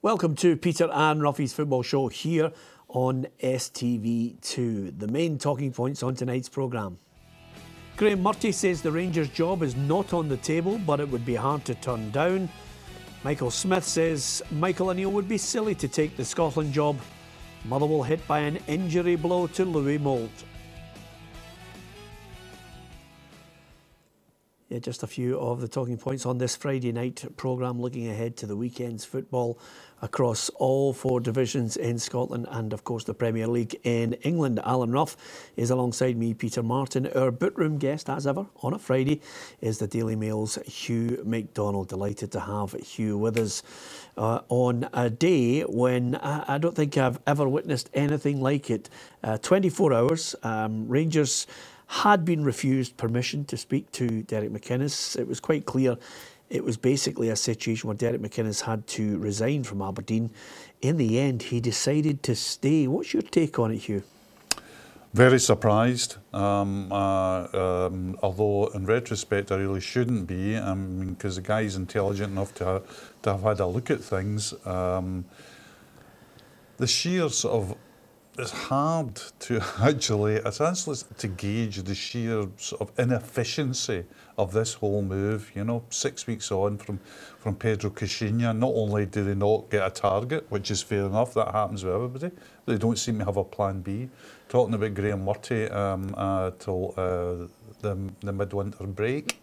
Welcome to Peter and Ruffy's Football Show here on STV2. The main talking points on tonight's programme. Graham Murty says the Rangers job is not on the table, but it would be hard to turn down. Michael Smith says Michael O'Neill would be silly to take the Scotland job. Motherwell hit by an injury blow to Louis Moult. Yeah, just a few of the talking points on this Friday night programme, looking ahead to the weekend's football across all four divisions in Scotland and, of course, the Premier League in England. Alan Rough is alongside me, Peter Martin. Our boot-room guest, as ever, on a Friday, is the Daily Mail's Hugh McDonald. Delighted to have Hugh with us on a day when I don't think I've ever witnessed anything like it. 24 hours, Rangers had been refused permission to speak to Derek McInnes. It was quite clear it was basically a situation where Derek McInnes had to resign from Aberdeen. In the end, he decided to stay. What's your take on it, Hugh? Very surprised, although in retrospect I really shouldn't be, because the guy's intelligent enough to have had a look at things. The sheer sort of, it's hard to actually, to gauge the sheer sort of inefficiency of this whole move. You know, 6 weeks on from Pedro Caixinha, not only do they not get a target, which is fair enough, that happens with everybody, but they don't seem to have a plan B. Talking about Graham Murty till the midwinter break.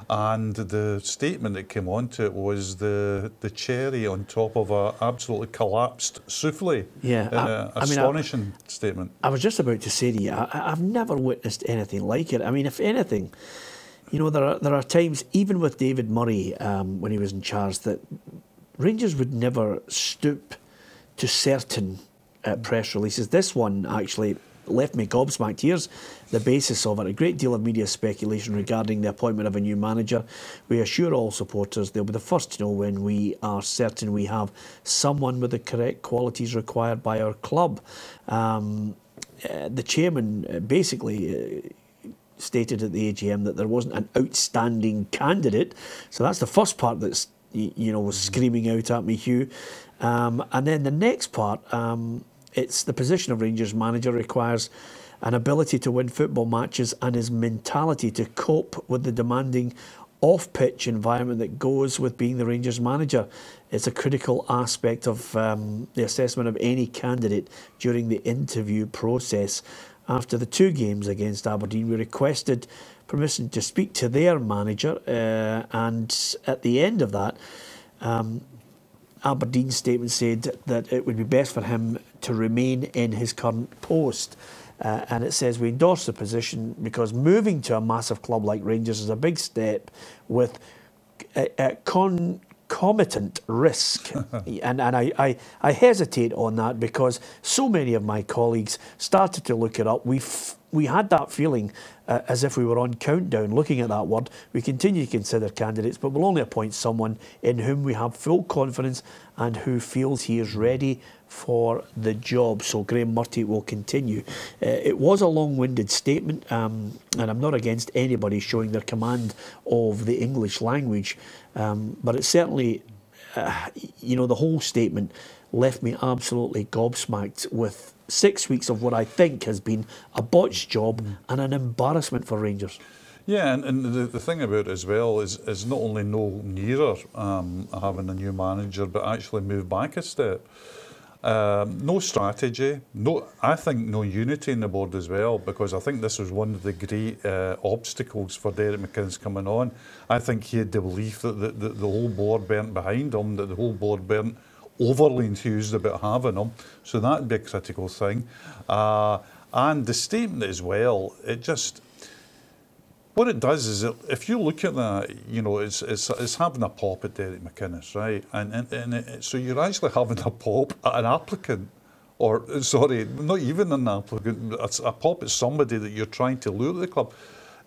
And the statement that came onto it was the cherry on top of an absolutely collapsed souffle. Yeah, astonishing statement. I was just about to say to you, I've never witnessed anything like it. I mean, if anything, you know, there are times, even with David Murray when he was in charge, that Rangers would never stoop to certain press releases. This one actually left me gobsmacked. Here's the basis of it. A great deal of media speculation regarding the appointment of a new manager. We assure all supporters they'll be the first to know when we are certain we have someone with the correct qualities required by our club. The chairman basically stated at the AGM that there wasn't an outstanding candidate. So that's the first part that's, you know, was screaming out at me, Hugh. And then the next part, it's the position of Rangers manager requires an ability to win football matches and his mentality to cope with the demanding off-pitch environment that goes with being the Rangers manager. It's a critical aspect of the assessment of any candidate during the interview process. After the two games against Aberdeen, we requested permission to speak to their manager, and at the end of that, Aberdeen's statement said that it would be best for him to remain in his current post. And it says, we endorse the position because moving to a massive club like Rangers is a big step with a concomitant risk. and I hesitate on that because so many of my colleagues started to look it up. We had that feeling as if we were on countdown looking at that word. We continue to consider candidates, but we'll only appoint someone in whom we have full confidence and who feels he is ready for the job. So Graham Murty will continue. It was a long-winded statement, and I'm not against anybody showing their command of the English language, but it certainly, you know, the whole statement left me absolutely gobsmacked with 6 weeks of what I think has been a botched job and an embarrassment for Rangers. Yeah, and the thing about it as well is not only no nearer having a new manager, but actually move back a step. No strategy, I think no unity in the board as well, because I think this was one of the great obstacles for Derek McInnes coming on. I think he had the belief that the whole board weren't behind him, that the whole board weren't overly enthused about having him, so that'd be a critical thing. And the statement as well, it just, what it does is, if you look at that, you know, it's having a pop at Derek McInnes, right? And so you're actually having a pop at an applicant, or sorry, not even an applicant, it's a pop at somebody that you're trying to lure at the club.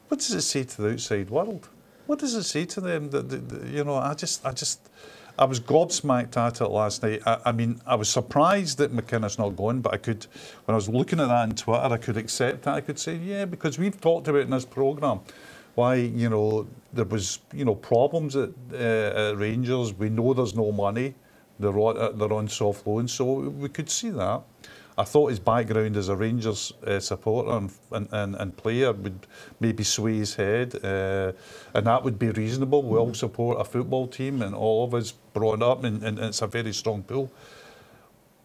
What does it say to the outside world? What does it say to them? That you know, I was gobsmacked at it last night. I mean, I was surprised that McInnes not going, but I could, when I was looking at that on Twitter, I could accept that. I could say, yeah, because we've talked about in this programme why, you know, there was, you know, problems at Rangers. We know there's no money. they're on soft loans, so we could see that. I thought his background as a Rangers supporter and player would maybe sway his head, and that would be reasonable. We all support a football team, and all of us brought up, and it's a very strong pull.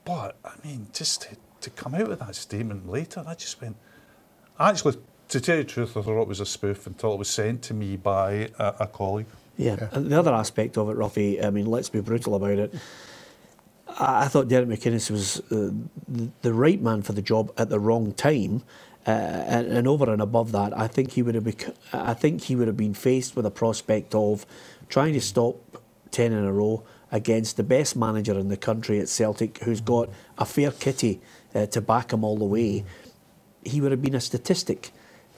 But, I mean, just to come out with that statement later, I just went... Actually, to tell you the truth, I thought it was a spoof until it was sent to me by a colleague. Yeah, and the other aspect of it, Ruffy, I mean, let's be brutal about it. I thought Derek McInnes was the right man for the job at the wrong time, and over and above that, I think he would have been faced with a prospect of trying to stop 10 in a row against the best manager in the country at Celtic, who's got a fair kitty to back him all the way. He would have been a statistic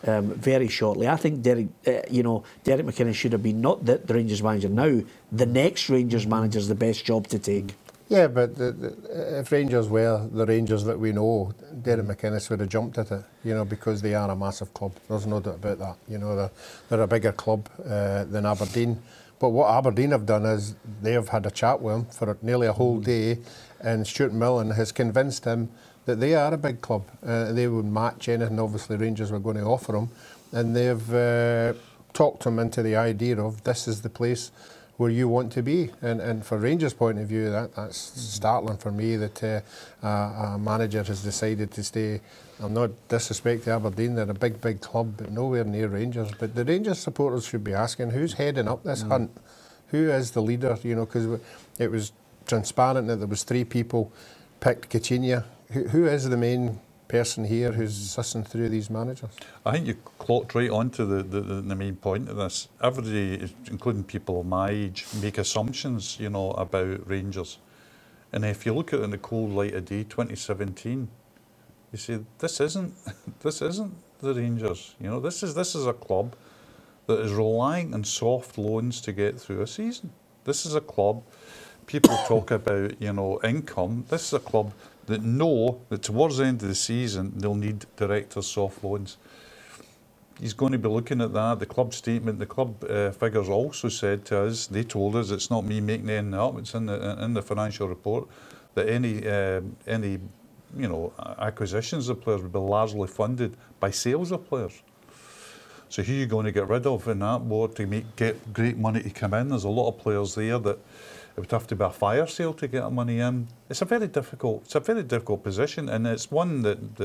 very shortly. I think Derek McInnes should have been not the Rangers manager now. The next Rangers manager is the best job to take. Yeah, but if Rangers were the Rangers that we know, Derek McInnes would have jumped at it, because they are a massive club. There's no doubt about that. They're a bigger club than Aberdeen. But what Aberdeen have done is they have had a chat with him for nearly a whole day, and Stuart Millen has convinced him that they are a big club. They would match anything, obviously, Rangers were going to offer him. And they've talked him into the idea of this is the place where you want to be. And for Rangers' point of view, that's startling for me that a manager has decided to stay. I'm not disrespecting Aberdeen, they're a big, big club, but nowhere near Rangers. But the Rangers supporters should be asking, who's heading up this hunt? Who is the leader? Because it was transparent that there was 3 people picked Coutinho. Who is the main person here who's sussing through these managers? I think you clocked right onto the main point of this. Everybody, including people of my age, make assumptions, about Rangers. And if you look at it in the cold light of day, 2017, you say this isn't the Rangers. This is a club that is relying on soft loans to get through a season. This is a club. People talk about income. This is a club that know that towards the end of the season they'll need directors' soft loans. He's going to be looking at that. The club statement, the club figures also said to us, they told us, it's not me making anything up, it's in the financial report, that any acquisitions of players would be largely funded by sales of players. So who are you going to get rid of in that board to get great money to come in? There's a lot of players there that it would have to be a fire sale to get money in. It's a very difficult position, and it's one that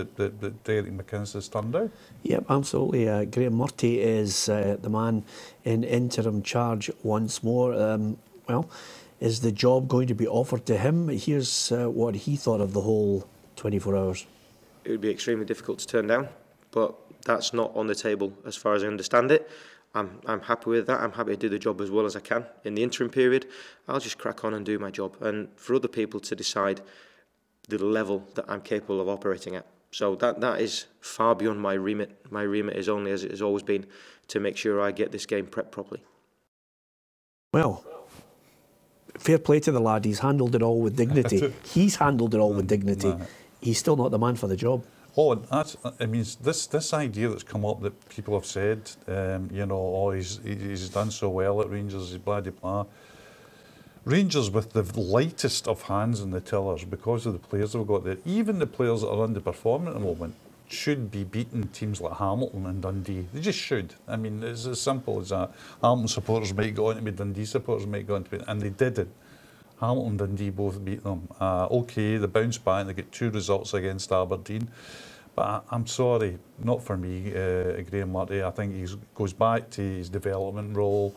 Derek McInnes has turned down. Yep, absolutely. Graham Murty is the man in interim charge once more. Is the job going to be offered to him? Here's what he thought of the whole 24 hours. It would be extremely difficult to turn down, but that's not on the table as far as I understand it. I'm happy with that. I'm happy to do the job as well as I can. In the interim period, I'll just crack on and do my job. And for other people to decide the level that I'm capable of operating at. So that is far beyond my remit. My remit is only, as it has always been, to make sure I get this game prepped properly. Well, fair play to the lad. He's handled it all with dignity. He's handled it all with dignity. He's still not the man for the job. Oh, this idea that's come up that people have said, he's done so well at Rangers, he's blah, blah, blah. Rangers with the lightest of hands in the tillers because of the players they've got there, even the players that are underperforming at the moment, should be beating teams like Hamilton and Dundee. They just should. I mean, it's as simple as that. Hamilton supporters might go on to be Dundee supporters might go on to be, and they didn't. Hamilton and Dundee both beat them. OK, they bounced back and they get 2 results against Aberdeen. But I'm sorry, not for me, Graham Murty. I think he goes back to his development role.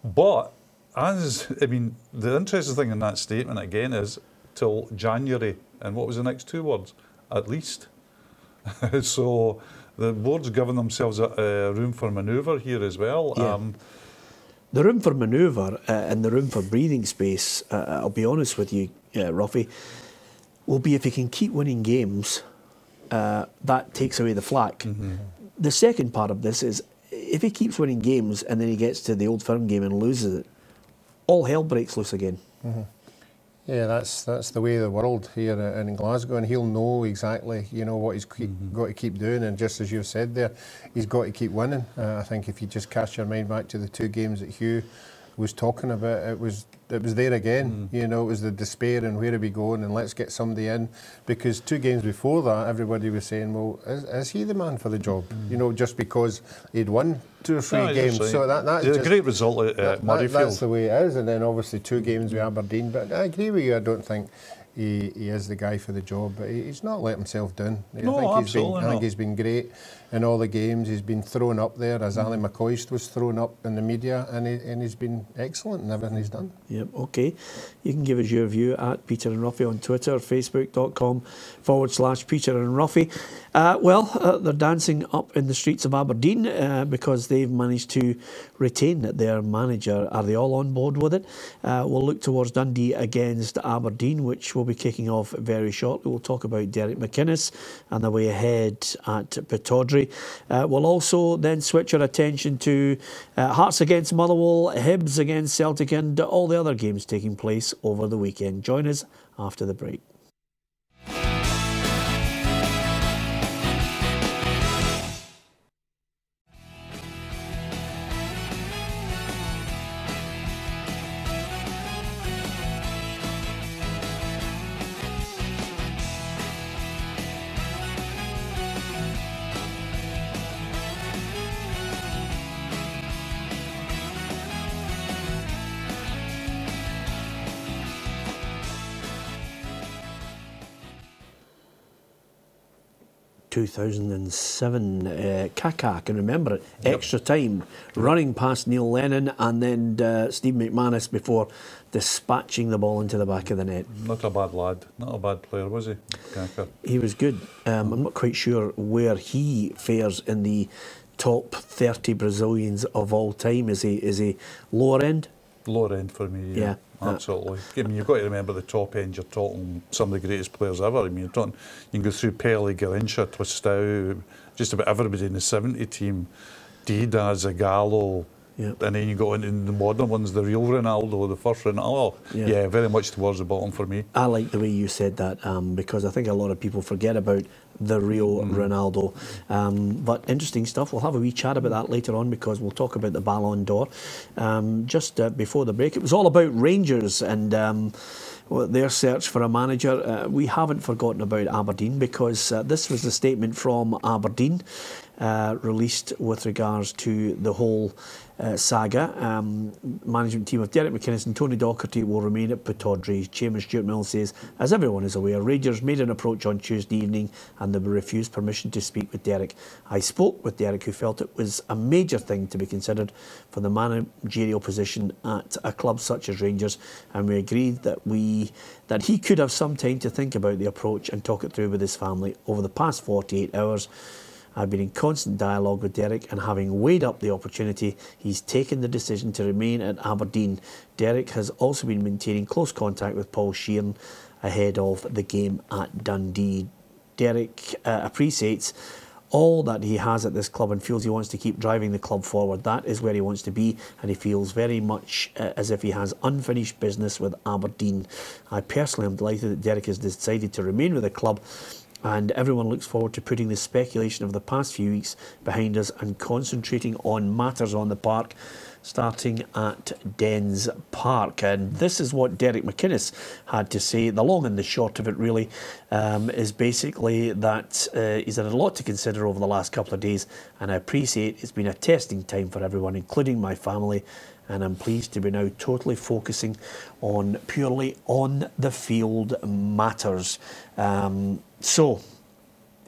But, the interesting thing in that statement again is till January. And what was the next 2 words? At least. So the board's given themselves room for manoeuvre here as well. Yeah. The room for manoeuvre and the room for breathing space, I'll be honest with you, Ruffy, will be if he can keep winning games. That takes away the flack. Mm-hmm. The second part of this is if he keeps winning games and then he gets to the Old Firm game and loses it, all hell breaks loose again. Mm-hmm. Yeah, that's the way of the world here in Glasgow, and he'll know exactly what he's got to keep doing. And just as you've said there, he's got to keep winning. I think if you just cast your mind back to the 2 games at Hugh was talking about, it was there again. You know, it was the despair and where are we going and let's get somebody in. Because 2 games before that, everybody was saying, well, is he the man for the job? You know, just because he'd won 2 or 3 games. Right. So that's a great result at Murrayfield. That's the way it is. And then obviously 2 games with Aberdeen. But I agree with you. I don't think he is the guy for the job, but he's not let himself down. I think he's been great in all the games. He's been thrown up there as Ali McCoist was thrown up in the media, and he's been excellent in everything he's done. Yep, okay. You can give us your view at Peter and Ruffy on Twitter, facebook.com/Peter and Ruffy. They're dancing up in the streets of Aberdeen because they've managed to retain their manager. Are they all on board with it? We'll look towards Dundee against Aberdeen, which will be kicking off very shortly. We'll talk about Derek McInnes and the way ahead at Pittodrie. We'll also then switch our attention to Hearts against Motherwell, Hibs against Celtic, and all the other games taking place over the weekend. Join us after the break. ...2007, Kaká, can remember it, extra time, running past Neil Lennon and then Steve McManus before dispatching the ball into the back of the net. Not a bad lad, not a bad player, was he, Kaká? He was good. I'm not quite sure where he fares in the top 30 Brazilians of all time. Is he lower end? Lower end for me, yeah. Absolutely. I mean, you've got to remember the top end. You're talking some of the greatest players ever. I mean, you're talking, you can go through Pelé, Garrincha, Twistão, just about everybody in the 70 team, Dida, Zagallo, and then you go into the modern ones, the real Ronaldo, the first Ronaldo. Yeah, very much towards the bottom for me. I like the way you said that because I think a lot of people forget about the real Ronaldo. But interesting stuff. We'll have a wee chat about that later on because we'll talk about the Ballon d'Or. Just before the break, it was all about Rangers and their search for a manager. We haven't forgotten about Aberdeen because this was the statement from Aberdeen released with regards to the whole saga. Management team of Derek McInnes and Tony Docherty will remain at Pittodrie. Chairman Stuart Milne says, as everyone is aware, Rangers made an approach on Tuesday evening and they were refused permission to speak with Derek. I spoke with Derek, who felt it was a major thing to be considered for the managerial position at a club such as Rangers, and we agreed that he could have some time to think about the approach and talk it through with his family. Over the past 48 hours, I've been in constant dialogue with Derek, and having weighed up the opportunity, he's taken the decision to remain at Aberdeen. Derek has also been maintaining close contact with Paul Sheeran ahead of the game at Dundee. Derek appreciates all that he has at this club and feels he wants to keep driving the club forward. That is where he wants to be, and he feels very much as if he has unfinished business with Aberdeen. I personally am delighted that Derek has decided to remain with the club, and everyone looks forward to putting the speculation of the past few weeks behind us and concentrating on matters on the park, starting at Dens Park. And this is what Derek McInnes had to say. The long and the short of it really is basically that he's had a lot to consider over the last couple of days, and I appreciate it's been a testing time for everyone, including my family, and I'm pleased to be now totally focusing on purely on the field matters. So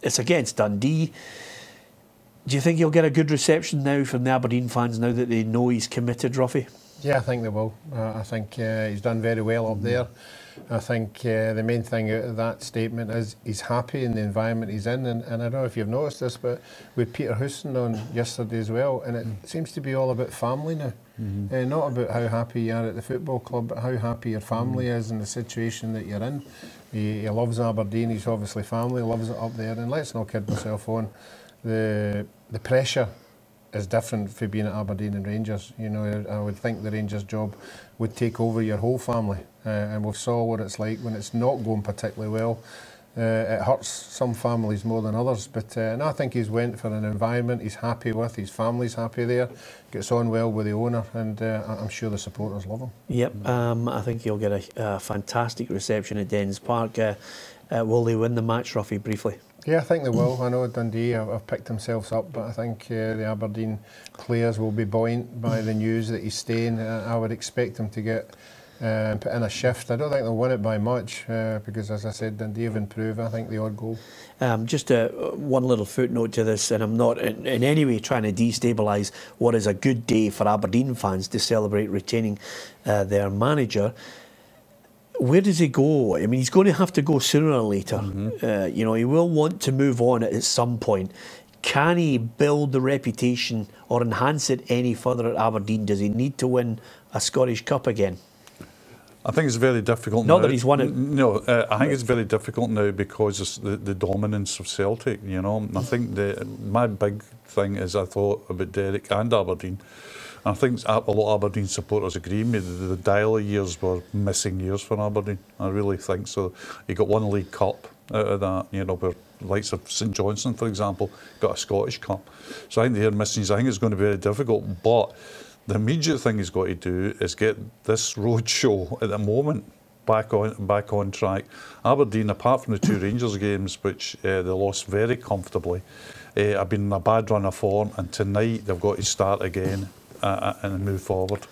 it's against Dundee. Do you think he'll get a good reception now from the Aberdeen fans now that they know he's committed, Ruffy? Yeah, I think they will. I think he's done very well up there. I think the main thing out of that statement is he's happy in the environment he's in, and I don't know if you've noticed this, but with Peter Houston on yesterday as well, and it seems to be all about family now. Not about how happy you are at the football club, but how happy your family is in the situation that you're in. He loves Aberdeen, he's obviously family, loves it up there, and let's not kid myself on. The pressure is different for being at Aberdeen and Rangers. You know, I would think the Rangers job would take over your whole family, and we saw what it's like when it's not going particularly well. It hurts some families more than others, but and I think he's went for an environment he's happy with, his family's happy there, gets on well with the owner, and I'm sure the supporters love him. Yep, I think he'll get a fantastic reception at Dens Park. Will they win the match, Ruffy, briefly? Yeah, I think they will. I know Dundee have picked themselves up, but I think the Aberdeen players will be buoyant by the news that he's staying. I would expect them to get put in a shift. I don't think they'll win it by much because, as I said, Dundee have improved. I think the odd goal. Just one little footnote to this, and I'm not in any way trying to destabilise what is a good day for Aberdeen fans to celebrate retaining their manager. Where does he go? I mean, he's going to have to go sooner or later. You know, he will want to move on at some point. Can he build the reputation or enhance it any further at Aberdeen? Does he need to win a Scottish Cup again? I think it's very difficult now. Not that he's won it. No, I think it's very difficult now because of the dominance of Celtic, you know. I think my big thing is I thought about Derek and Aberdeen. I think a lot of Aberdeen supporters agree with me. The Dyla years were missing years for Aberdeen. I really think so. You got one League Cup out of that, you know, where the likes of St Johnstone, for example, got a Scottish Cup. So I think they're missing. I think it's going to be very difficult. But the immediate thing he's got to do is get this road show at the moment back on track. Aberdeen, apart from the two Rangers games, which they lost very comfortably, have been in a bad run of form, and tonight they've got to start again and move forward.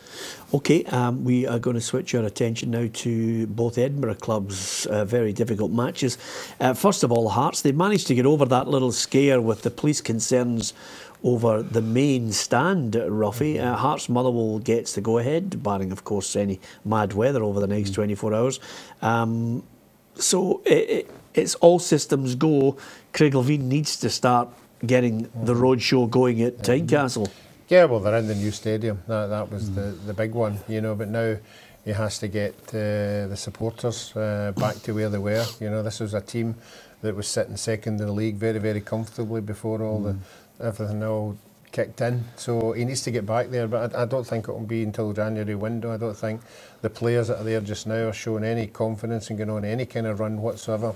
OK, we are going to switch our attention now to both Edinburgh clubs' very difficult matches. First of all, Hearts, they managed to get over that little scare with the police concerns over the main stand, Ruffy. Hearts Motherwell gets the go-ahead, barring, of course, any mad weather over the next 24 hours. So it's all systems go. Craig Levein needs to start getting the road show going at Tynecastle. Yeah, well, they're in the new stadium. That was the big one, you know. But now he has to get the supporters back to where they were. You know, this was a team that was sitting second in the league very, very comfortably before all everything all kicked in. So he needs to get back there. But I don't think it will be until January window. I don't think the players that are there just now are showing any confidence in going on any kind of run whatsoever.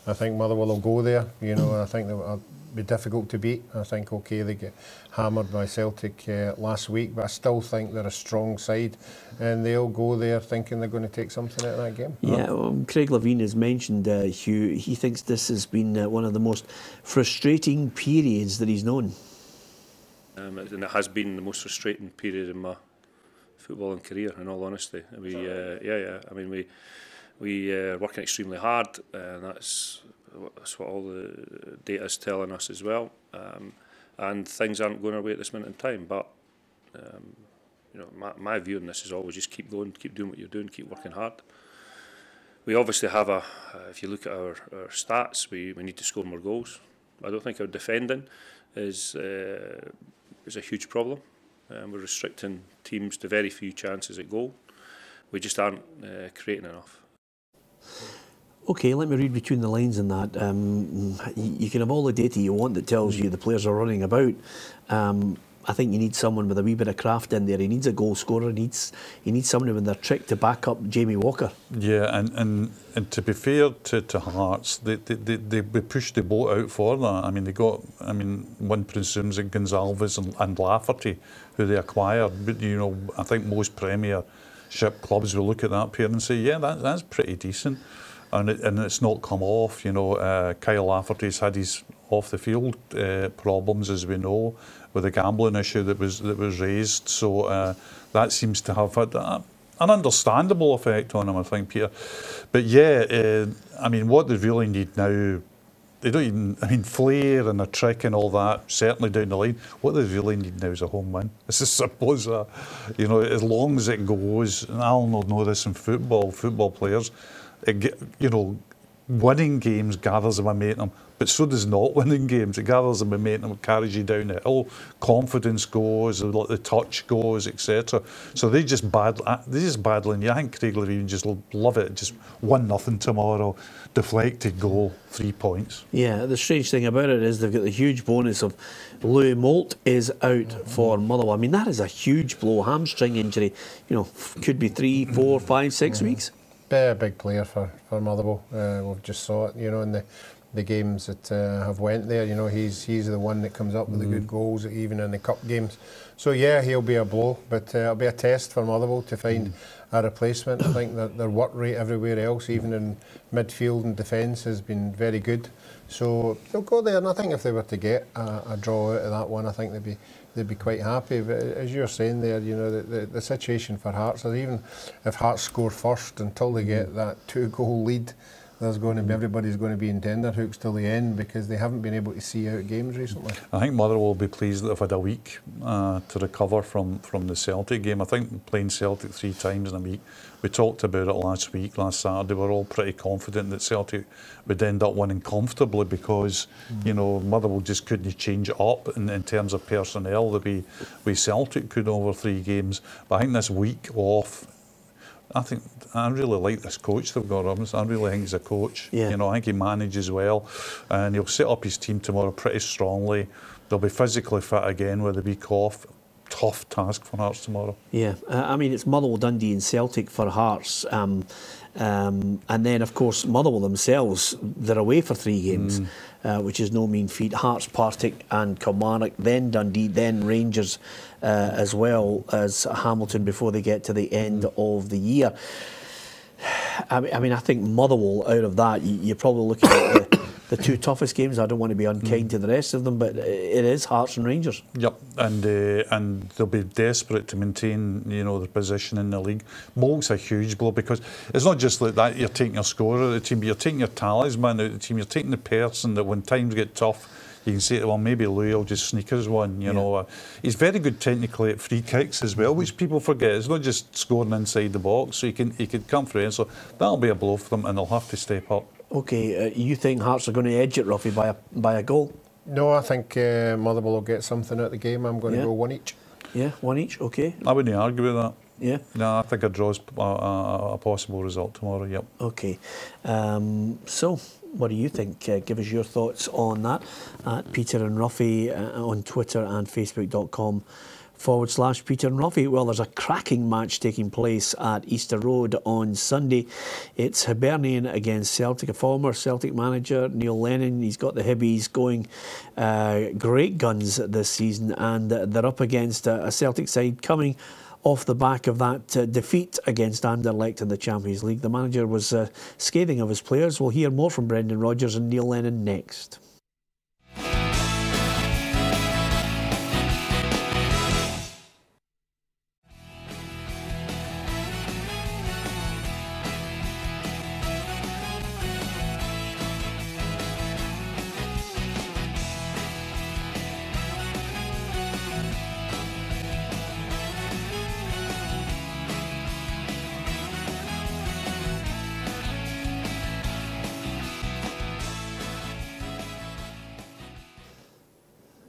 I think Motherwell will go there. You know, I think they'll be difficult to beat. I think, OK, they get hammered by Celtic last week, but I still think they're a strong side, and they'll go there thinking they're going to take something out of that game. Yeah, Craig Levein has mentioned, Hugh, he thinks this has been one of the most frustrating periods that he's known. And it has been the most frustrating period in my footballing career, in all honesty. I mean, we are working extremely hard, and that's what all the data is telling us as well. And things aren't going our way at this minute in time. But you know, my view on this is always just keep going, keep doing what you're doing, keep working hard. We obviously have if you look at our stats, we need to score more goals. I don't think our defending is a huge problem. We're restricting teams to very few chances at goal. We just aren't creating enough. OK, let me read between the lines in that. You can have all the data you want that tells you the players are running about. I think you need someone with a wee bit of craft in there. He needs a goal scorer. He needs someone with their trick to back up Jamie Walker. Yeah, and to be fair to Hearts, they pushed the boat out for that. I mean, they got. I mean, one presumes that Gonzalez and Lafferty, who they acquired. But you know, I think most Premiership clubs will look at that pair and say, yeah, that's pretty decent. And it's not come off, you know. Kyle Lafferty's had his off the field problems, as we know, with the gambling issue that was raised. So that seems to have had an understandable effect on him, I think, Peter. But yeah, I mean, what they really need now, they don't even. I mean, flair and a trick and all that, certainly down the line. What they really need now is a home win. It's as simple as that. You know, as long as it goes, and Alan will know this in football players. You know, winning games gathers a momentum, but so does not winning games. It gathers a momentum, it carries you down the hill. Confidence goes, the touch goes, etc. So they just battling. Yeah, I think Craig Levein just love it. Just 1-0 tomorrow, deflected goal, 3 points. Yeah, the strange thing about it is they've got the huge bonus of Louis Moult is out for Motherwell. I mean, that is a huge blow. Hamstring injury, you know, could be 3, 4, 5, 6 weeks. Be a big player for Motherwell. We've just saw it, you know, in the games that have went there. You know, he's the one that comes up with the good goals, even in the cup games. So yeah, he'll be a blow, but it'll be a test for Motherwell to find a replacement. I think that their work rate everywhere else, even in midfield and defence, has been very good. So they'll go there, and I think if they were to get a draw out of that one, I think they'd be quite happy. But as you're saying there, you know, the situation for Hearts is, even if Hearts score first, until they get that 2-goal lead, there's going to be, everybody's going to be in tenterhooks till the end, because they haven't been able to see out games recently. I think Motherwell will be pleased that they've had a week to recover from the Celtic game. I think playing Celtic 3 times in a week, we talked about it last Saturday, we were all pretty confident that Celtic would end up winning comfortably, because you know, Motherwell just couldn't change it up in terms of personnel the way Celtic could over 3 games. But I think this week off, I really like this coach they've got, Robinson. I really think he's a coach. Yeah. You know, I think he manages well, and he'll set up his team tomorrow pretty strongly. They'll be physically fit again with the week off. Tough task for Hearts tomorrow. Yeah, I mean, it's Motherwell, Dundee and Celtic for Hearts. And then, of course, Motherwell themselves, they're away for 3 games, which is no mean feat. Hearts, Partick and Kilmarnock, then Dundee, then Rangers, as well as Hamilton before they get to the end of the year. I mean, I think Motherwell, out of that, you're probably looking at the 2 toughest games. I don't want to be unkind to the rest of them, but it is Hearts and Rangers. Yep, and they'll be desperate to maintain, you know, their position in the league. Molk's a huge blow, because it's not just like that you're taking your scorer out of the team, but you're taking your talisman out of the team. You're taking the person that when times get tough, you can say, well, maybe Louis will just sneak us one, you know. He's very good technically at free kicks as well, which people forget. It's not just scoring inside the box, so he can come through, and so that'll be a blow for them, and they'll have to step up. Okay, you think Hearts are going to edge it, Ruffy, by a goal? No, I think Motherwell will get something out of the game. I'm going to go 1 each. Yeah, 1 each, okay. I wouldn't argue with that. Yeah? No, I think a draw's a possible result tomorrow, yep. Okay. So, what do you think? Give us your thoughts on that at Peter and Ruffy on Twitter and Facebook.com/Peter and Ruffy. Well, there's a cracking match taking place at Easter Road on Sunday. It's Hibernian against Celtic. A former Celtic manager, Neil Lennon, he's got the Hibbies going great guns this season, and they're up against a Celtic side coming off the back of that defeat against Anderlecht in the Champions League. The manager was scathing of his players. We'll hear more from Brendan Rodgers and Neil Lennon next.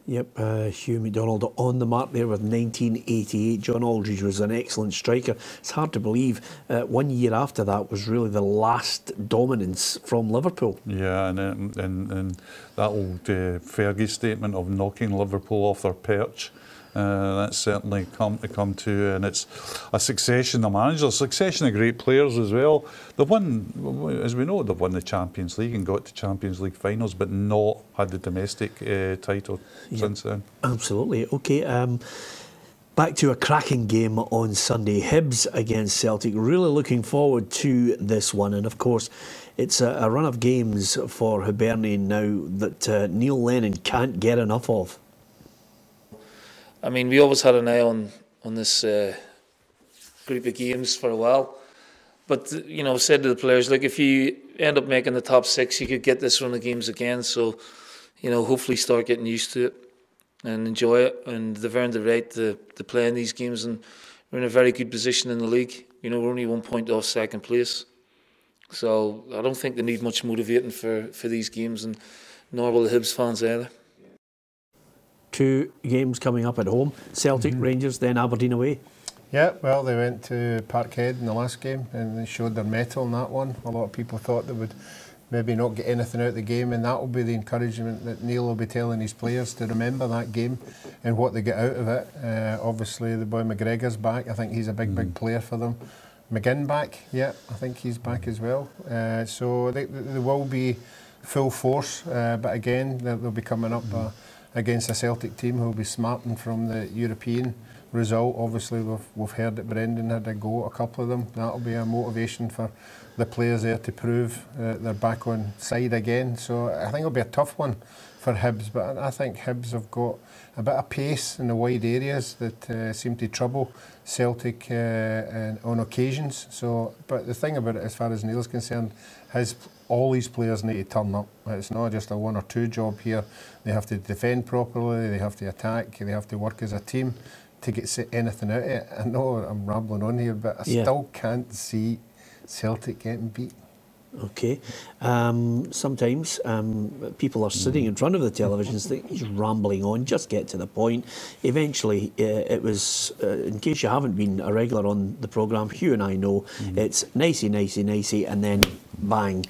Yep, Hugh McDonald on the mark there with 1988. John Aldridge was an excellent striker. It's hard to believe 1 year after that was really the last dominance from Liverpool. Yeah, and that old Fergie statement of knocking Liverpool off their perch, that's certainly come to, and it's a succession of managers, a succession of great players as well. They've won, as we know, they've won the Champions League and got to Champions League finals, but not had the domestic title since then. Absolutely. Okay. Back to a cracking game on Sunday. Hibs against Celtic. Really looking forward to this one, and of course, it's a run of games for Hibernian now that Neil Lennon can't get enough of. I mean, we always had an eye on this group of games for a while. But, you know, I said to the players, look, if you end up making the top 6, you could get this run of games again. So, you know, hopefully start getting used to it and enjoy it. And they've earned the right to play in these games. And we're in a very good position in the league. You know, we're only 1 point off second place. So I don't think they need much motivating for these games, and nor will the Hibs fans either. 2 games coming up at home, Celtic, Rangers, then Aberdeen away. Yeah, well, they went to Parkhead in the last game and they showed their mettle in that one. A lot of people thought they would maybe not get anything out of the game, and that will be the encouragement that Neil will be telling his players to remember that game and what they get out of it. Obviously, the boy McGregor's back. I think he's a big player for them. McGinn back? Yeah, I think he's back as well. So they will be full force, but again, they'll be coming up against a Celtic team who'll be smarting from the European result. Obviously, we've heard that Brendan had a go at a couple of them. That'll be a motivation for the players there to prove they're back on side again. So I think it'll be a tough one for Hibs, but I think Hibs have got a bit of pace in the wide areas that seem to trouble Celtic on occasions. So, but the thing about it, as far as Neil's concerned, all these players need to turn up. It's not just a 1 or 2 job here. They have to defend properly, they have to attack, they have to work as a team to get anything out of it. I know I'm rambling on here, but I still can't see Celtic getting beat. Okay. Sometimes people are sitting in front of the televisions thinking he's rambling on, just get to the point. Eventually, it was, in case you haven't been a regular on the programme, Hugh and I know it's nicey, and then bang,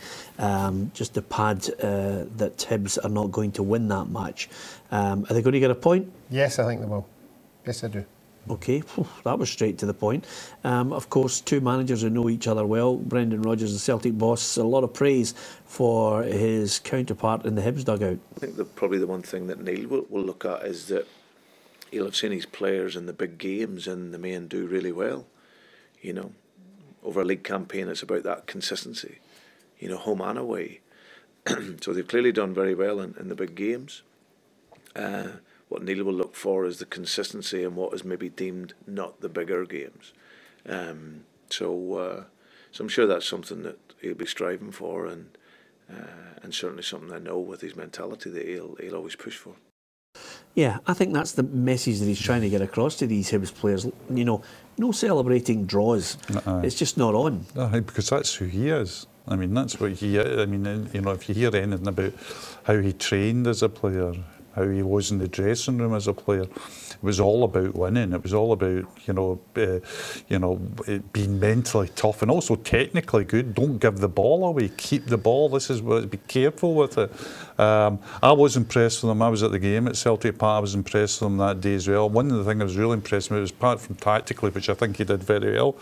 just to pad that Hibs are not going to win that match. Are they going to get a point? Yes, I think they will. Yes, I do. Okay, that was straight to the point. Of course, two managers who know each other well. Brendan Rodgers, the Celtic boss, a lot of praise for his counterpart in the Hibs dugout. I think that probably the one thing that Neil will look at is that he'll have seen his players in the big games and the men do really well. You know, over a league campaign, it's about that consistency, you know, home and away. So they've clearly done very well in the big games. What Neil will look for is the consistency in what is maybe deemed not the bigger games. So I'm sure that's something that he'll be striving for, and certainly something I know with his mentality that he'll always push for. Yeah, I think that's the message that he's trying to get across to these Hibs players. You know, no celebrating draws. It's just not on. Because that's who he is. I mean, that's what he is. I mean, you know, if you hear anything about how he trained as a player, how he was in the dressing room as a player, it was all about winning. It was all about, being mentally tough and also technically good. Don't give the ball away. Keep the ball. This is what. Be careful with it. I was impressed with him. I was at the game at Celtic Park. I was impressed with him that day as well. One of the things I was really impressed with was, apart from tactically, which I think he did very well,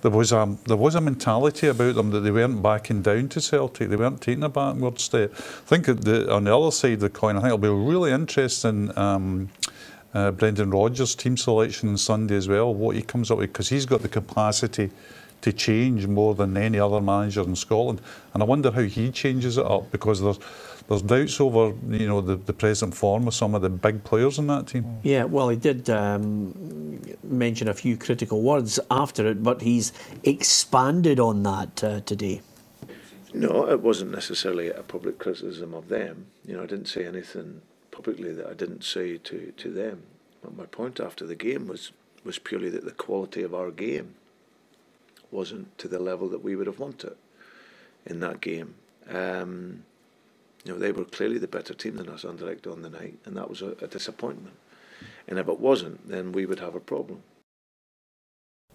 there was a mentality about them that they weren't backing down to Celtic. They weren't taking a backward step. I think on the other side of the coin, I think it'll be really interesting. Brendan Rodgers' team selection on Sunday as well, what he comes up with, because he's got the capacity to change more than any other manager in Scotland, and I wonder how he changes it up, because there's doubts over the present form of some of the big players in that team. Yeah, well, he did mention a few critical words after it, but he's expanded on that today. No, it wasn't necessarily a public criticism of them. You know, I didn't say anything publicly that I didn't say to them. But my point after the game was purely that the quality of our game wasn't to the level that we would have wanted in that game. They were clearly the better team than us Anderlecht on the night, and that was a disappointment. And if it wasn't, then we would have a problem.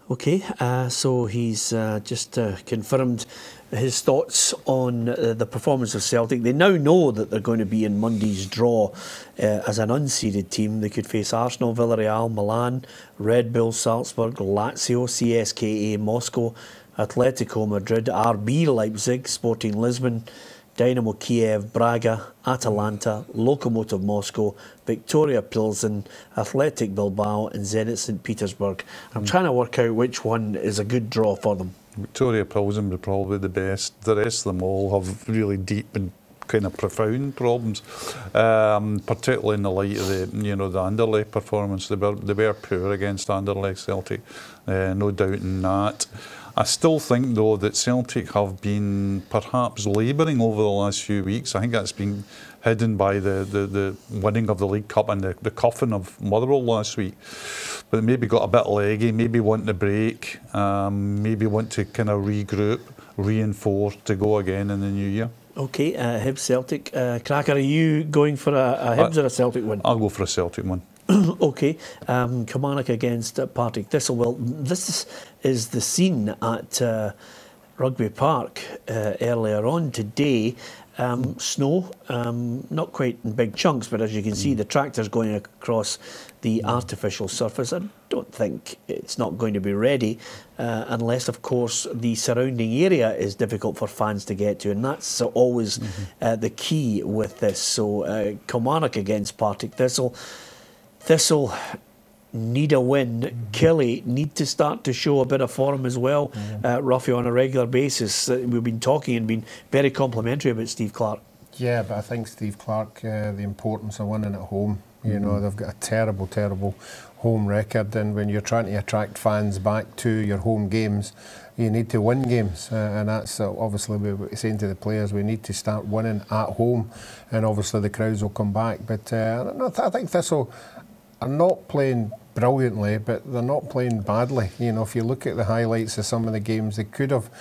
Okay, so he's just confirmed his thoughts on the performance of Celtic. They now know that they're going to be in Monday's draw as an unseeded team. They could face Arsenal, Villarreal, Milan, Red Bull Salzburg, Lazio, CSKA Moscow, Atletico Madrid, RB Leipzig, Sporting Lisbon, Dynamo Kiev, Braga, Atalanta, Lokomotiv Moscow, Victoria Pilsen, Athletic Bilbao and Zenit St Petersburg. I'm trying to work out which one is a good draw for them. Victoria Pilsen were probably the best. The rest of them all have really deep and kind of profound problems, particularly in the light of the Anderlecht performance. They were poor against Anderlecht Celtic, no doubt in that. I still think, though, that Celtic have been perhaps labouring over the last few weeks. I think that's been hidden by the winning of the League Cup and the cuffing of Motherwell last week. But maybe got a bit leggy, maybe want to break, maybe want to kind of regroup, reinforce to go again in the new year. Okay, Hibs Celtic. Cracker, are you going for a Hibs or a Celtic win? I'll go for a Celtic win. Okay, Kilmarnock against Partick Thistle. Well, this is the scene at Rugby Park earlier on today. Snow, not quite in big chunks, but as you can see, the tractor's going across the artificial surface. I don't think it's not going to be ready unless, of course, the surrounding area is difficult for fans to get to, and that's always the key with this. So Kilmarnock against Partick Thistle. Thistle need a win. Killie need to start to show a bit of form as well, Ruffy, on a regular basis. We've been talking and been very complimentary about Steve Clarke. Yeah, but I think Steve Clarke, the importance of winning at home, you know, they've got a terrible, terrible home record, and when you're trying to attract fans back to your home games, you need to win games, and that's obviously we're saying to the players, we need to start winning at home, and obviously the crowds will come back. But I think Thistle are not playing brilliantly, but they're not playing badly. You know, if you look at the highlights of some of the games, they could have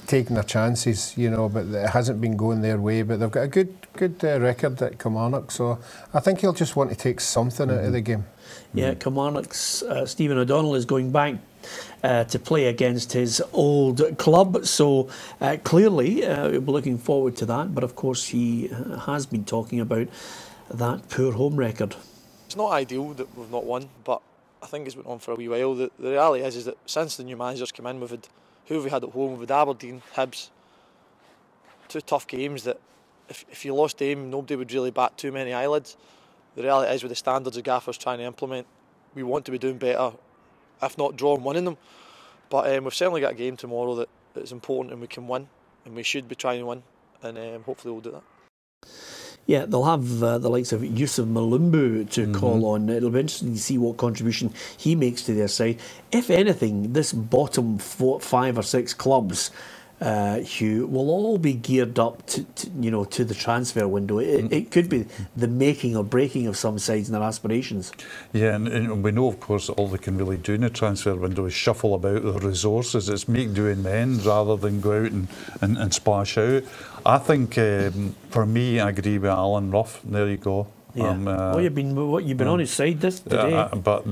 taken their chances, you know, but it hasn't been going their way. But they've got a good record at Kilmarnock, so I think he'll just want to take something out of the game. Yeah, Kilmarnock's Stephen O'Donnell is going back to play against his old club, so clearly we'll be looking forward to that. But of course, he has been talking about that poor home record. It's not ideal that we've not won, but I think it's been on for a wee while. The reality is that since the new manager's come in, who have we had at home? We've had Aberdeen, Hibs. 2 tough games that if you lost them, nobody would really bat too many eyelids. The reality is, with the standards the Gaffer's trying to implement, we want to be doing better, if not drawing winning them. But we've certainly got a game tomorrow that is important and we can win, and we should be trying to win, and hopefully we'll do that. Yeah, they'll have the likes of Yusuf Malumbu to call on. It'll be interesting to see what contribution he makes to their side. If anything, this bottom 5 or 6 clubs, Hugh, will all be geared up to the transfer window. It could be the making or breaking of some sides and their aspirations. Yeah, and we know, of course, that all they can really do in the transfer window is shuffle about their resources. It's make do and mend rather than go out and splash out. I think, for me, I agree with Alan Rough. There you go. Yeah. You've been on his side today. But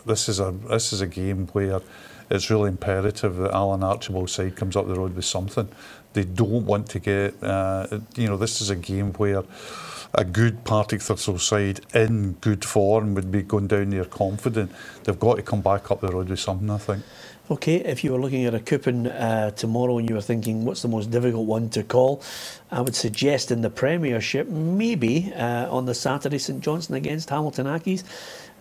this is a game where it's really imperative that Alan Archibald's side comes up the road with something. They don't want to get, this is a game where a good Partick Thistle side in good form would be going down there confident. They've got to come back up the road with something, I think. Okay, if you were looking at a coupon tomorrow and you were thinking, what's the most difficult one to call? I would suggest in the Premiership, maybe on the Saturday, St Johnstone against Hamilton Accies.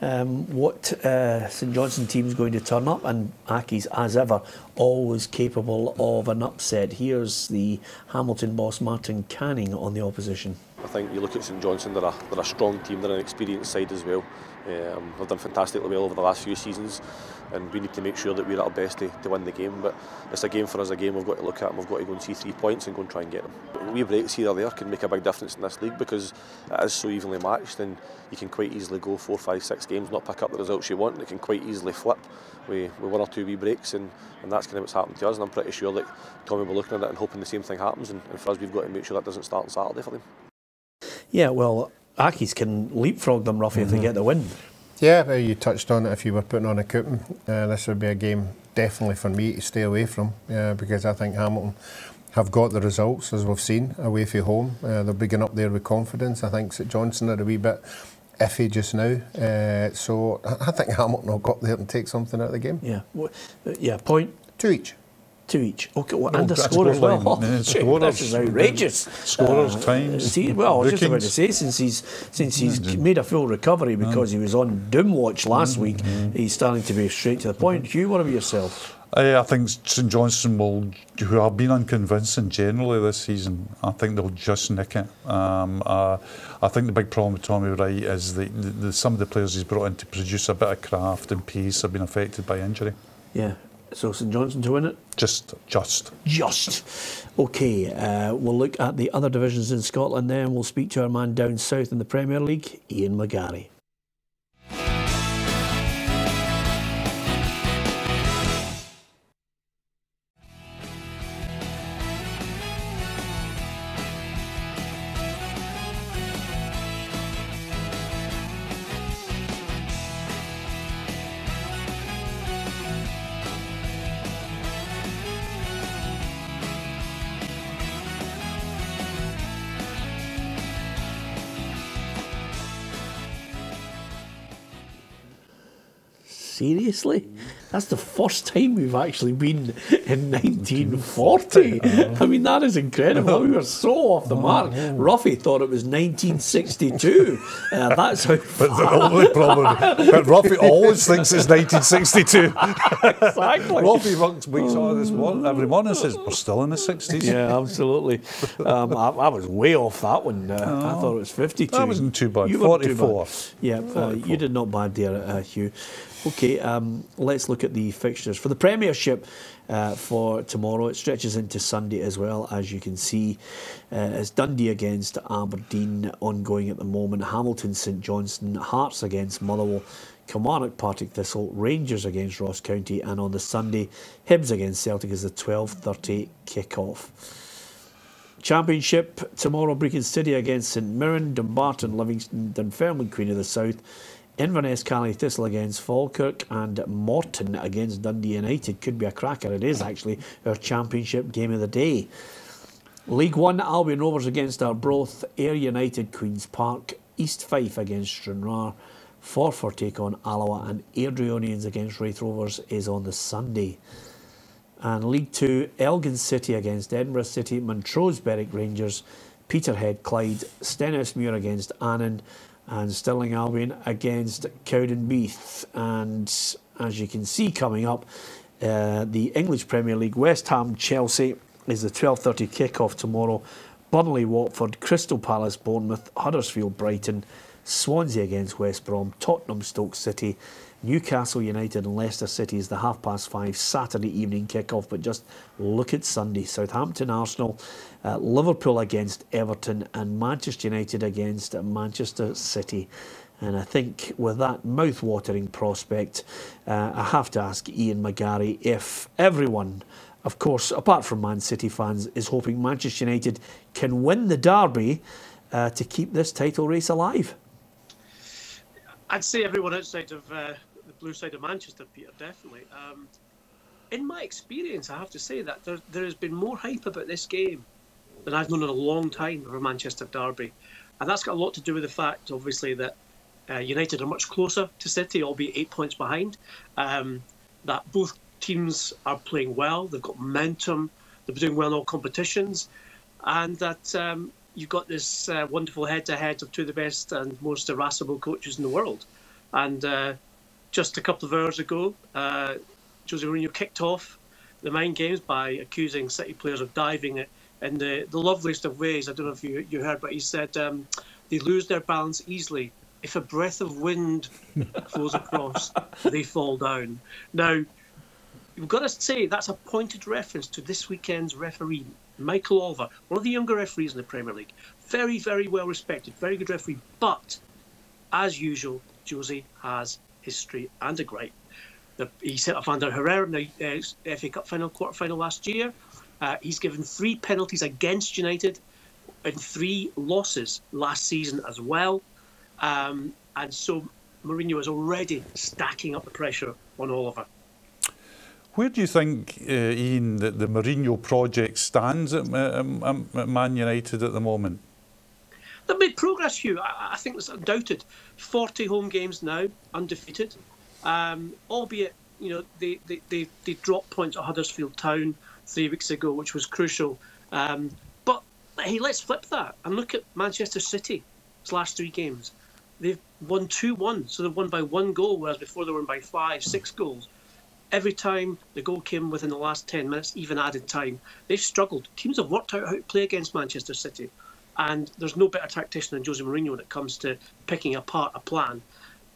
What St Johnstone team's going to turn up, and Accies, as ever, always capable of an upset. Here's the Hamilton boss, Martin Canning, on the opposition. I think you look at St Johnstone, they're a strong team, they're an experienced side as well. They've done fantastically well over the last few seasons, and we need to make sure that we're at our best to win the game. But it's a game for us, a game we've got to look at, and we've got to go and see 3 points and go and try and get them. Wee breaks here or there can make a big difference in this league because it is so evenly matched, and you can quite easily go 4, 5, 6 games, not pick up the results you want, and it can quite easily flip with 1 or 2 wee breaks, and that's kind of what's happened to us. And I'm pretty sure that Tommy will be looking at it and hoping the same thing happens, and for us we've got to make sure that doesn't start on Saturday for them. Yeah, well, Accies can leapfrog them, Ruffy, if they get the win. Yeah, you touched on it. If you were putting on a coupon, this would be a game definitely for me to stay away from, because I think Hamilton have got the results, as we've seen, away from home. They're bigging up there with confidence. I think St Johnstone are a wee bit iffy just now, so I think Hamilton will go up there and take something out of the game. Yeah, point? 2 each. 2 each. Okay, well, and the score as well. Oh, this is outrageous. Scorers, times. I was just about to say, since he's made a full recovery because he was on doom watch last week, he's starting to be straight to the point. Hugh, what about yourself? I think St Johnstone who have been unconvincing generally this season, I think they'll just nick it. I think the big problem with Tommy Wright is that some of the players he's brought in to produce a bit of craft and pace have been affected by injury. Yeah. So St Johnstone to win it? Just. Okay, we'll look at the other divisions in Scotland then. We'll speak to our man down south in the Premier League, Ian McGarry. Seriously? That's the first time we've actually been in 1940. I mean, that is incredible. We were so off the mark. Ruffy thought it was 1962. That's how But the only problem, but Ruffy always thinks it's 1962. exactly. Ruffy wakes up this morning, every morning and says, we're still in the 60s. Yeah, absolutely. I was way off that one. I thought it was 52. That wasn't too bad. You weren't too 44. bad. Yeah, you did not bad there, Hugh. Okay, let's look at the fixtures. For the Premiership for tomorrow, it stretches into Sunday as well, as you can see. It's Dundee against Aberdeen, ongoing at the moment. Hamilton, St Johnstone, Hearts against Motherwell, Kilmarnock, Partick Thistle, Rangers against Ross County, and on the Sunday, Hibs against Celtic is the 12:30 kick-off. Championship tomorrow, Brecon City against St Mirren, Dumbarton, Livingston, Dunfermline, Queen of the South, Inverness, Caley Thistle against Falkirk, and Morton against Dundee United. Could be a cracker. It is actually our championship game of the day. League One, Albion Rovers against Arbroath, Ayr United, Queen's Park, East Fife against Stranraer, Forfar take on Alloa, and Airdrieonians against Raith Rovers is on the Sunday. And League Two, Elgin City against Edinburgh City, Montrose Berwick Rangers, Peterhead Clyde, Stenhousemuir against Annan, and Stirling Albion against Cowdenbeath. And as you can see coming up, the English Premier League, West Ham Chelsea is the 12:30 kick-off tomorrow. Burnley Watford, Crystal Palace Bournemouth, Huddersfield Brighton, Swansea against West Brom, Tottenham Stoke City, Newcastle United and Leicester City is the 5:30 Saturday evening kick-off. But just look at Sunday. Southampton Arsenal, Liverpool against Everton, and Manchester United against Manchester City. And I think with that mouth-watering prospect, I have to ask Ian McGarry if everyone, of course, apart from Man City fans, is hoping Manchester United can win the derby to keep this title race alive. I'd say everyone outside of the blue side of Manchester, Peter, definitely. In my experience, I have to say that there has been more hype about this game than I've known in a long time of a Manchester derby. And that's got a lot to do with the fact, obviously, that United are much closer to City, albeit 8 points behind. That both teams are playing well, they've got momentum, they're doing well in all competitions, and that you've got this wonderful head-to-head of two of the best and most irascible coaches in the world. And just a couple of hours ago, Jose Mourinho kicked off the mind games by accusing City players of diving in the loveliest of ways. I don't know if you heard, but he said they lose their balance easily. If a breath of wind flows across, they fall down. Now, you've got to say that's a pointed reference to this weekend's referee, Michael Oliver, one of the younger referees in the Premier League. Very, very well respected, very good referee. But, as usual, Jose has history and a gripe. He set up Ander Herrera in the FA Cup quarter-final last year. He's given 3 penalties against United and 3 losses last season as well. And so Mourinho is already stacking up the pressure on Oliver. Where do you think, Ian, that the Mourinho project stands at Man United at the moment? They've made progress, Hugh. I think that's undoubted. 40 home games now, undefeated. Albeit, they dropped points at Huddersfield Town 3 weeks ago, which was crucial. But hey, let's flip that and look at Manchester City's last 3 games. They've won 2-1, so they've won by 1 goal, whereas before they won by 5, 6 goals. Every time the goal came within the last 10 minutes, even added time, they've struggled. Teams have worked out how to play against Manchester City. And there's no better tactician than Jose Mourinho when it comes to picking apart a plan.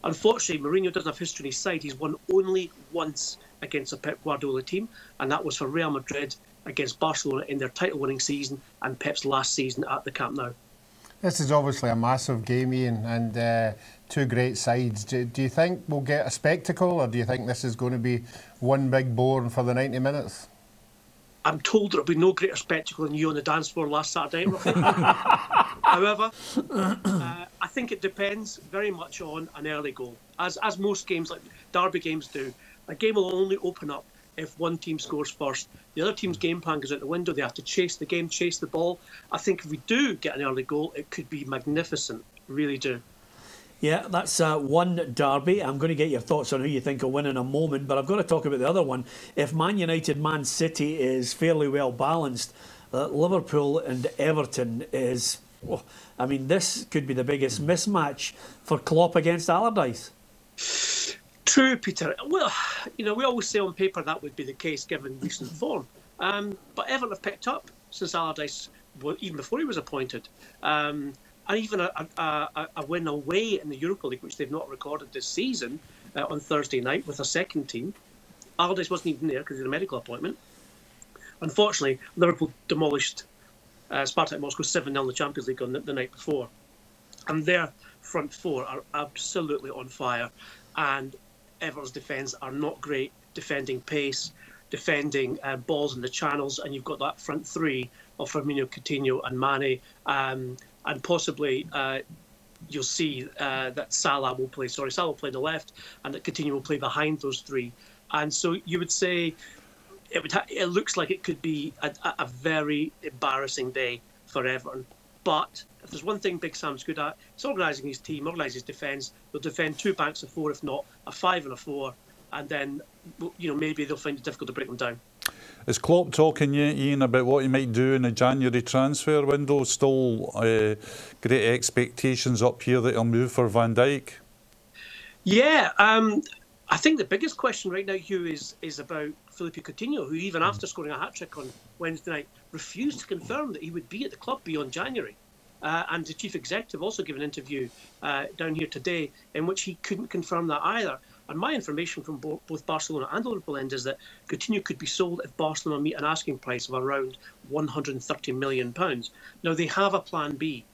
Unfortunately, Mourinho doesn't have history on his side. He's won only once against a Pep Guardiola team, and that was for Real Madrid against Barcelona in their title-winning season and Pep's last season at the Camp Nou. This is obviously a massive game, Ian, and 2 great sides. Do you think we'll get a spectacle, or do you think this is going to be one big bore for the 90 minutes? I'm told there will be no greater spectacle than you on the dance floor last Saturday night, Ruffy. However, I think it depends very much on an early goal. As most games, like derby games do, a game will only open up if one team scores first. The other team's game plan goes out the window. They have to chase the game, chase the ball. I think if we do get an early goal, it could be magnificent. Really do. Yeah, that's one derby. I'm going to get your thoughts on who you think will win in a moment, but I've got to talk about the other one. If Man United, Man City is fairly well balanced, Liverpool and Everton is... Oh, I mean, this could be the biggest mismatch for Klopp against Allardyce. True, Peter. Well, you know, we always say on paper that would be the case given recent form. But Everton have picked up since Allardyce, even before he was appointed. And even a win away in the Europa League, which they've not recorded this season, on Thursday night with a second team. Allardyce wasn't even there because he had a medical appointment. Unfortunately, Liverpool demolished Spartak Moscow 7-0 in the Champions League on the night before. And their front four are absolutely on fire. And Everton's defence are not great, defending pace, defending balls in the channels. And you've got that front three of Firmino, Coutinho and Mane. And possibly you'll see that Salah will play on the left and that Coutinho will play behind those three. And so you would say it looks like it could be a very embarrassing day for Everton. But if there's one thing Big Sam's good at, it's organising his team, organising his defence. They'll defend two banks of four, if not a 5 and a 4. And then, you know, maybe they'll find it difficult to break them down. Is Klopp talking yet, Ian, about what he might do in the January transfer window? Still great expectations up here that he'll move for Van Dijk? Yeah, I think the biggest question right now, Hugh, is about Philippe Coutinho, who even after scoring a hat-trick on Wednesday night, refused to confirm that he would be at the club beyond January. And the chief executive also gave an interview down here today in which he couldn't confirm that either. And my information from both Barcelona and Liverpool end is that Coutinho could be sold if Barcelona meet an asking price of around £130 million. Now, they have a plan B.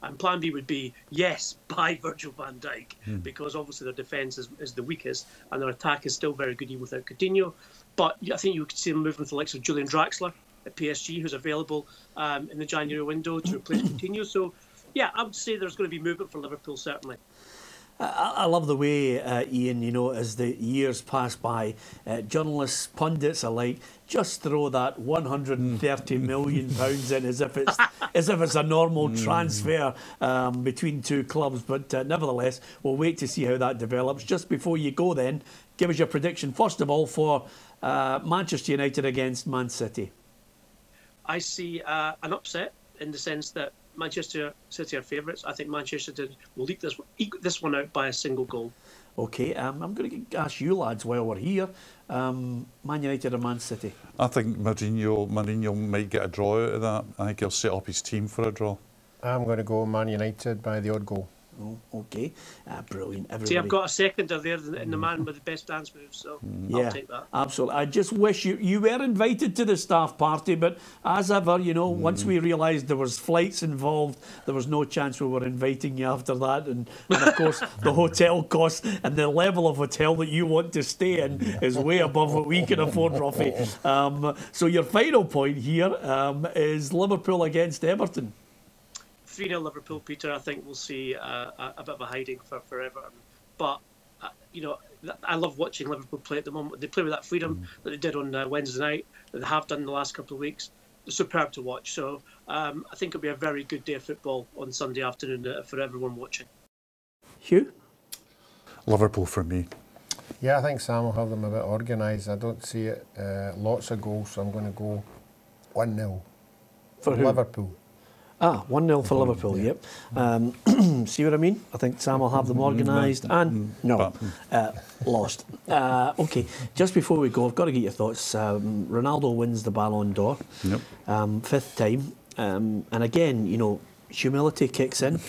And plan B would be, yes, buy Virgil van Dijk, because obviously their defence is the weakest and their attack is still very good even without Coutinho. But I think you could see them moving with the likes of Julian Draxler at PSG, who's available in the January window to replace Coutinho. So, yeah, I would say there's going to be movement for Liverpool, certainly. I love the way, Ian, you know, as the years pass by, journalists, pundits alike, just throw that £130 million in as if it's a normal transfer between two clubs. But nevertheless, we'll wait to see how that develops. Just before you go then, give us your prediction, first of all, for Manchester United against Man City. I see an upset in the sense that Manchester City are favourites. I think Manchester City will eke this one out by a single goal. OK, I'm going to ask you lads while we're here, Man United or Man City? I think Mourinho might get a draw out of that. I think he'll set up his team for a draw. I'm going to go Man United by the odd goal. Oh, OK, brilliant. Everybody. See, I've got a seconder there in the man with the best dance moves, so I'll take that. Absolutely. I just wish you were invited to the staff party, but as ever, you know, once we realised there was flights involved, there was no chance we were inviting you after that, and of course the hotel costs and the level of hotel that you want to stay in is way above what we can afford, Ruffy. So your final point here is Liverpool against Everton. 3-0 Liverpool, Peter. I think we'll see a bit of a hiding for Everton. But, you know, I love watching Liverpool play at the moment. They play with that freedom that they did on Wednesday night, that they have done in the last couple of weeks. They're superb to watch. So I think it'll be a very good day of football on Sunday afternoon for everyone watching. Hugh? Liverpool for me. Yeah, I think Sam will have them a bit organised. I don't see it. Lots of goals, so I'm going to go 1-0 for Liverpool. 1-0 for Liverpool, yep. See what I mean? I think Sam will have them organised and lost. OK, just before we go, I've got to get your thoughts. Ronaldo wins the Ballon d'Or, 5th time. And again, you know, humility kicks in.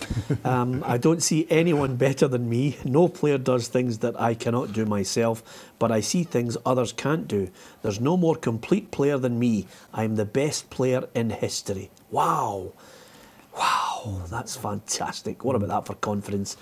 I don't see anyone better than me. No player does things that I cannot do myself, but I see things others can't do. There's no more complete player than me. I'm the best player in history. Wow. Wow, that's fantastic. What about that for confidence?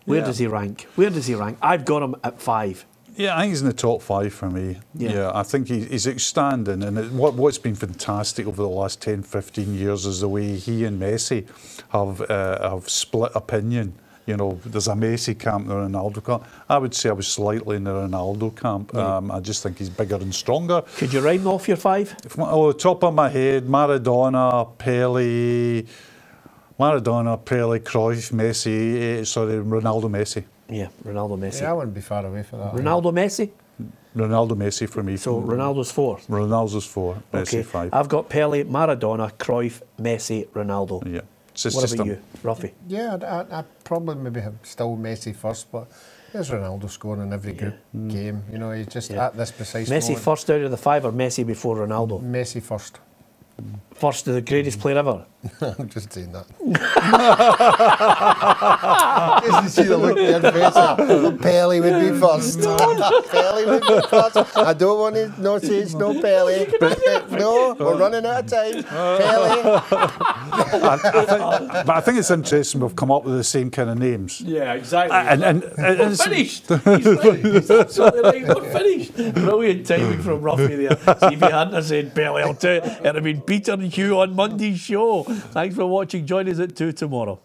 Where does he rank? I've got him at 5. Yeah, I think he's in the top 5 for me. Yeah, I think he's outstanding. And what's been fantastic over the last 10, 15 years is the way he and Messi have split opinion. You know, there's a Messi camp and a Ronaldo camp. I would say I was slightly in the Ronaldo camp. I just think he's bigger and stronger. Could you rhyme off your 5? Top of my head, Maradona, Pele, Maradona, Pele, Cruyff, Messi, Ronaldo, Messi. Yeah, Ronaldo, Messi. Yeah, I wouldn't be far away from that. Ronaldo, Messi? Ronaldo, Messi for me. So Ronaldo's 4. Ronaldo's 4, Messi Okay, 5. I've got Pele, Maradona, Cruyff, Messi, Ronaldo. Yeah. It's What just about you, Ruffy? Yeah, I probably maybe have still Messi first, but there's Ronaldo scoring in every group game. You know, he's just at this precise Messi moment. first out of the 5 or Messi before Ronaldo? Messi first. First to the greatest player ever? I'm just saying that. Just to see the look in your face. Pele would be first. Pele would be first. I don't want to not say it's no Pele. No, we're running out of time. Pele. But I think it's interesting we've come up with the same kind of names. Yeah, exactly. And we're finished. He's right. He's absolutely right. We're finished. Brilliant timing from Ruffy there. See, if he hadn't have said Pele, I'll tell you, it'd have been Peter and Hugh on Monday's show. Thanks for watching. Join us at 2 tomorrow.